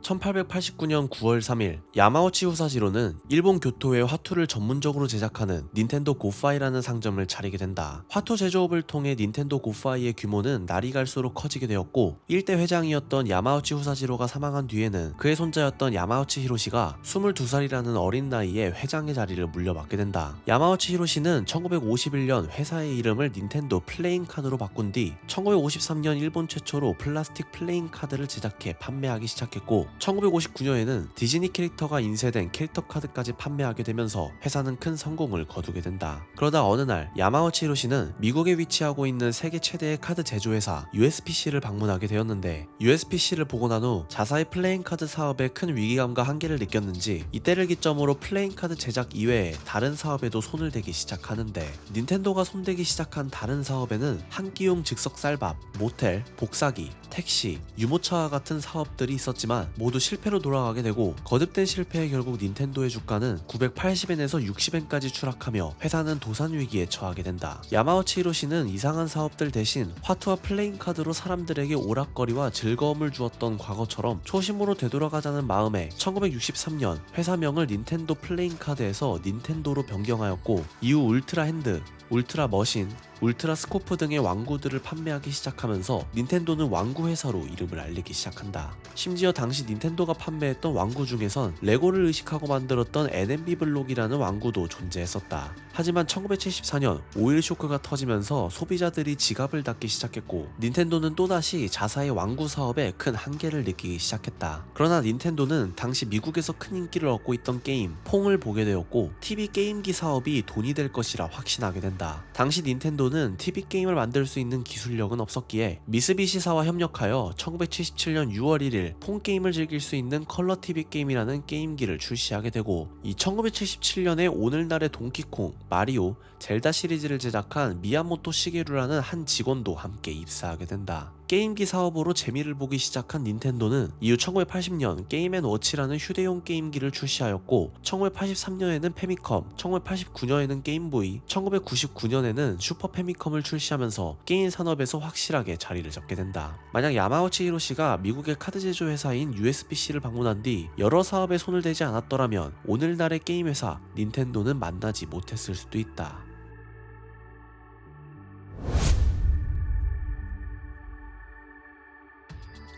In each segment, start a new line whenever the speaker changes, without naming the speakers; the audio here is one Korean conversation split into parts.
1889년 9월 3일 야마우치 후사지로는 일본 교토에 화투를 전문적으로 제작하는 닌텐도 고파이라는 상점을 차리게 된다. 화투 제조업을 통해 닌텐도 고파이의 규모는 날이 갈수록 커지게 되었고, 일대 회장이었던 야마우치 후사지로가 사망한 뒤에는 그의 손자였던 야마우치 히로시가 22살이라는 어린 나이에 회장의 자리를 물려받게 된다. 야마우치 히로시는 1951년 회사의 이름을 닌텐도 플레잉 카드로 바꾼 뒤 1953년 일본 최초로 플라스틱 플레잉 카드를 제작해 판매하기 시작했고, 1959년에는 디즈니 캐릭터가 인쇄된 캐릭터 카드까지 판매하게 되면서 회사는 큰 성공을 거두게 된다. 그러다 어느 날 야마우치 히로시는 미국에 위치하고 있는 세계 최대의 카드 제조회사 USPC를 방문하게 되었는데, USPC를 보고 난 후 자사의 플레잉 카드 사업에 큰 위기감과 한계를 느꼈는지 이때를 기점으로 플레잉 카드 제작 이외에 다른 사업에도 손을 대기 시작하는데, 닌텐도가 손대기 시작한 다른 사업에는 한 끼용 즉석 쌀밥, 모텔, 복사기, 택시, 유모차와 같은 사업들이 있었지만 모두 실패로 돌아가게 되고, 거듭된 실패에 결국 닌텐도의 주가는 980엔에서 60엔까지 추락하며 회사는 도산 위기에 처하게 된다. 야마우치 히로시는 이상한 사업들 대신 화투와 플레잉 카드로 사람들에게 오락거리와 즐거움을 주었던 과거처럼 초심으로 되돌아가자는 마음에 1963년 회사명을 닌텐도 플레잉 카드에서 닌텐도로 변경하였고, 이후 울트라 핸드, 울트라 머신, 울트라 스코프 등의 왕구들을 판매하기 시작하면서 닌텐도는 왕구 회사로 이름을 알리기 시작한다. 심지어 당시 닌텐도가 판매했던 왕구 중에선 레고를 의식하고 만들었던 NMB 블록이라는 왕구도 존재했었다. 하지만 1974년 오일 쇼크가 터지면서 소비자들이 지갑을 닫기 시작했고, 닌텐도는 또다시 자사의 왕구 사업에 큰 한계를 느끼기 시작했다. 그러나 닌텐도는 당시 미국에서 큰 인기를 얻고 있던 게임 퐁을 보게 되었고, TV 게임기 사업이 돈이 될 것이라 확신하게 된다. 당시 닌텐도는 TV 게임을 만들 수 있는 기술력은 없었기에 미쓰비시사와 협력하여 1977년 6월 1일 폰 게임을 즐길 수 있는 컬러 TV 게임이라는 게임기를 출시하게 되고, 이 1977년에 오늘날의 동키콩, 마리오, 젤다 시리즈를 제작한 미야모토 시게루라는 한 직원도 함께 입사하게 된다. 게임기 사업으로 재미를 보기 시작한 닌텐도는 이후 1980년 게임앤워치라는 휴대용 게임기를 출시하였고, 1983년에는 페미컴, 1989년에는 게임보이, 1999년에는 슈퍼 페미컴을 출시하면서 게임 산업에서 확실하게 자리를 잡게 된다. 만약 야마우치 히로시가 미국의 카드 제조 회사인 USPC를 방문한 뒤 여러 사업에 손을 대지 않았더라면 오늘날의 게임 회사 닌텐도는 만나지 못했을 수도 있다.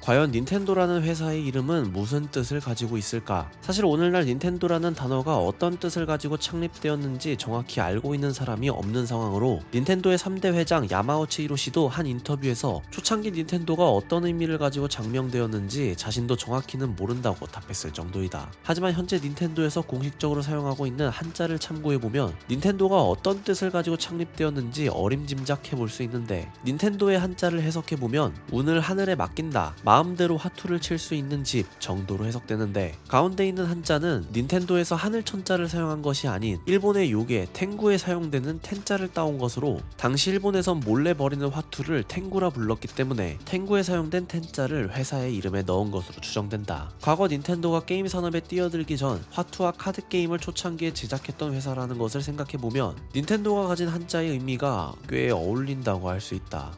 과연 닌텐도라는 회사의 이름은 무슨 뜻을 가지고 있을까? 사실 오늘날 닌텐도라는 단어가 어떤 뜻을 가지고 창립되었는지 정확히 알고 있는 사람이 없는 상황으로, 닌텐도의 3대 회장 야마우치 히로시도 한 인터뷰에서 초창기 닌텐도가 어떤 의미를 가지고 장명되었는지 자신도 정확히는 모른다고 답했을 정도이다. 하지만 현재 닌텐도에서 공식적으로 사용하고 있는 한자를 참고해보면 닌텐도가 어떤 뜻을 가지고 창립되었는지 어림짐작해볼 수 있는데, 닌텐도의 한자를 해석해보면 운을 하늘에 맡긴다, 마음대로 화투를 칠 수 있는 집 정도로 해석되는데, 가운데 있는 한자는 닌텐도에서 하늘 천자를 사용한 것이 아닌 일본의 요괴 텐구에 사용되는 텐자를 따온 것으로, 당시 일본에선 몰래 버리는 화투를 텐구라 불렀기 때문에 텐구에 사용된 텐자를 회사의 이름에 넣은 것으로 추정된다. 과거 닌텐도가 게임 산업에 뛰어들기 전 화투와 카드 게임을 초창기에 제작했던 회사라는 것을 생각해보면 닌텐도가 가진 한자의 의미가 꽤 어울린다고 할 수 있다.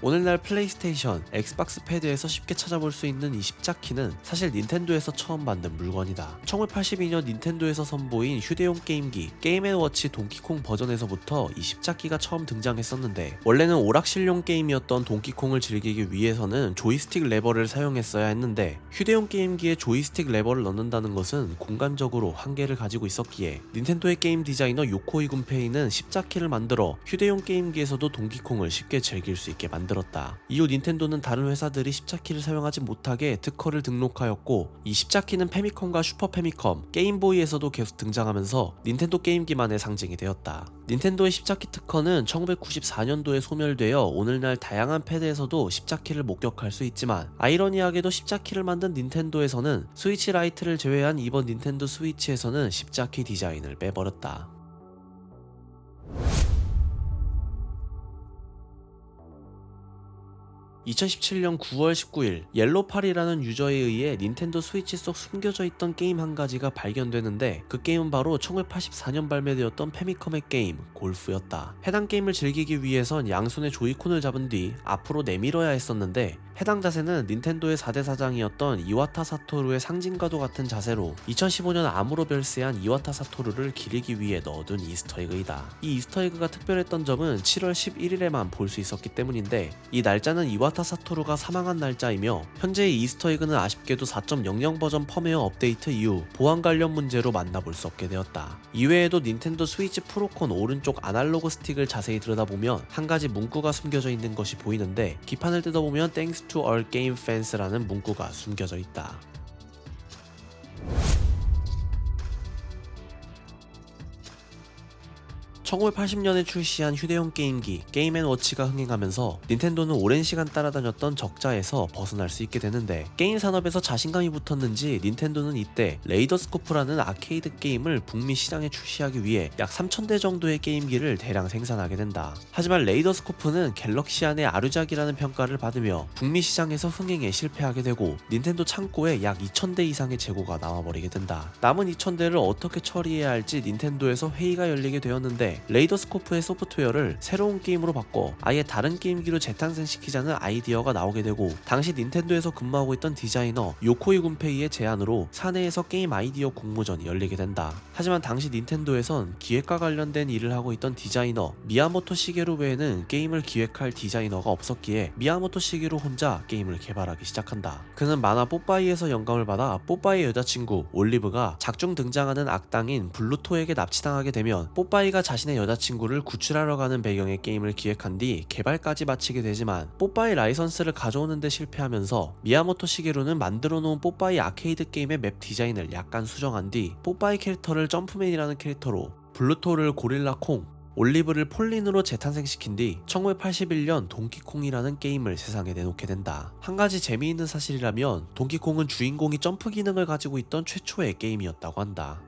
오늘날 플레이스테이션, 엑스박스 패드에서 쉽게 찾아볼 수 있는 이 십자키는 사실 닌텐도에서 처음 만든 물건이다. 1982년 닌텐도에서 선보인 휴대용 게임기 게임앤워치 동키콩 버전에서부터 이 십자키가 처음 등장했었는데, 원래는 오락실용 게임이었던 동키콩을 즐기기 위해서는 조이스틱 레버를 사용했어야 했는데, 휴대용 게임기에 조이스틱 레버를 넣는다는 것은 공간적으로 한계를 가지고 있었기에 닌텐도의 게임 디자이너 요코이 군페이는 십자키를 만들어 휴대용 게임기에서도 동키콩을 쉽게 즐길 수 있게 만들었다. 이후 닌텐도는 다른 회사들이 십자키를 사용하지 못하게 특허를 등록하였고, 이 십자키는 페미컴과 슈퍼 페미컴, 게임보이에서도 계속 등장하면서 닌텐도 게임기만의 상징이 되었다. 닌텐도의 십자키 특허는 1994년도에 소멸되어 오늘날 다양한 패드에서도 십자키를 목격할 수 있지만, 아이러니하게도 십자키를 만든 닌텐도에서는 스위치 라이트를 제외한 이번 닌텐도 스위치에서는 십자키 디자인을 빼버렸다. 2017년 9월 19일 옐로팔이라는 유저에 의해 닌텐도 스위치 속 숨겨져 있던 게임 한 가지가 발견되는데 그 게임은 바로 1984년 발매되었던 페미컴의 게임 골프였다. 해당 게임을 즐기기 위해선 양손에 조이콘을 잡은 뒤 앞으로 내밀어야 했었는데 해당 자세는 닌텐도의 4대 사장이었던 이와타 사토루의 상징과도 같은 자세로 2015년 암으로 별세한 이와타 사토루를 기리기 위해 넣어둔 이스터에그이다. 이 이스터에그가 특별했던 점은 7월 11일에만 볼 수 있었기 때문인데 이 날짜는 이와타 사토루가 사망한 날짜이며 현재의 이스터에그는 아쉽게도 4.00 버전 펌웨어 업데이트 이후 보안 관련 문제로 만나볼 수 없게 되었다. 이외에도 닌텐도 스위치 프로콘 오른쪽 아날로그 스틱을 자세히 들여다보면 한 가지 문구가 숨겨져 있는 것이 보이는데 기판을 뜯어보면 Thanks to all game fans라는 문구가 숨겨져 있다. 1980년에 출시한 휴대용 게임기 게임앤워치가 흥행하면서 닌텐도는 오랜 시간 따라다녔던 적자에서 벗어날 수 있게 되는데 게임 산업에서 자신감이 붙었는지 닌텐도는 이때 레이더스코프라는 아케이드 게임을 북미 시장에 출시하기 위해 약 3000대 정도의 게임기를 대량 생산하게 된다. 하지만 레이더스코프는 갤럭시 안의 아류작이라는 평가를 받으며 북미 시장에서 흥행에 실패하게 되고 닌텐도 창고에 약 2000대 이상의 재고가 남아버리게 된다. 남은 2000대를 어떻게 처리해야 할지 닌텐도에서 회의가 열리게 되었는데 레이더스코프의 소프트웨어를 새로운 게임으로 바꿔 아예 다른 게임기로 재탄생시키자는 아이디어가 나오게 되고 당시 닌텐도에서 근무하고 있던 디자이너 요코이 군페이의 제안으로 사내에서 게임 아이디어 공모전이 열리게 된다. 하지만 당시 닌텐도에선 기획과 관련된 일을 하고 있던 디자이너 미야모토 시게루 외에는 게임을 기획할 디자이너가 없었기에 미야모토 시게루 혼자 게임을 개발하기 시작한다. 그는 만화 뽀빠이에서 영감을 받아 뽀빠이의 여자친구 올리브가 작중 등장하는 악당인 블루토에게 납치당하게 되면 뽀빠이가 자신의 여자친구를 구출하러 가는 배경의 게임을 기획한 뒤 개발까지 마치게 되지만 뽀빠이 라이선스를 가져오는 데 실패하면서 미야모토 시게루는 만들어 놓은 뽀빠이 아케이드 게임의 맵 디자인을 약간 수정한 뒤 뽀빠이 캐릭터를 점프맨이라는 캐릭터로 블루토를 고릴라 콩, 올리브를 폴린으로 재탄생시킨 뒤 1981년 동키콩이라는 게임을 세상에 내놓게 된다. 한 가지 재미있는 사실이라면 동키콩은 주인공이 점프 기능을 가지고 있던 최초의 게임이었다고 한다.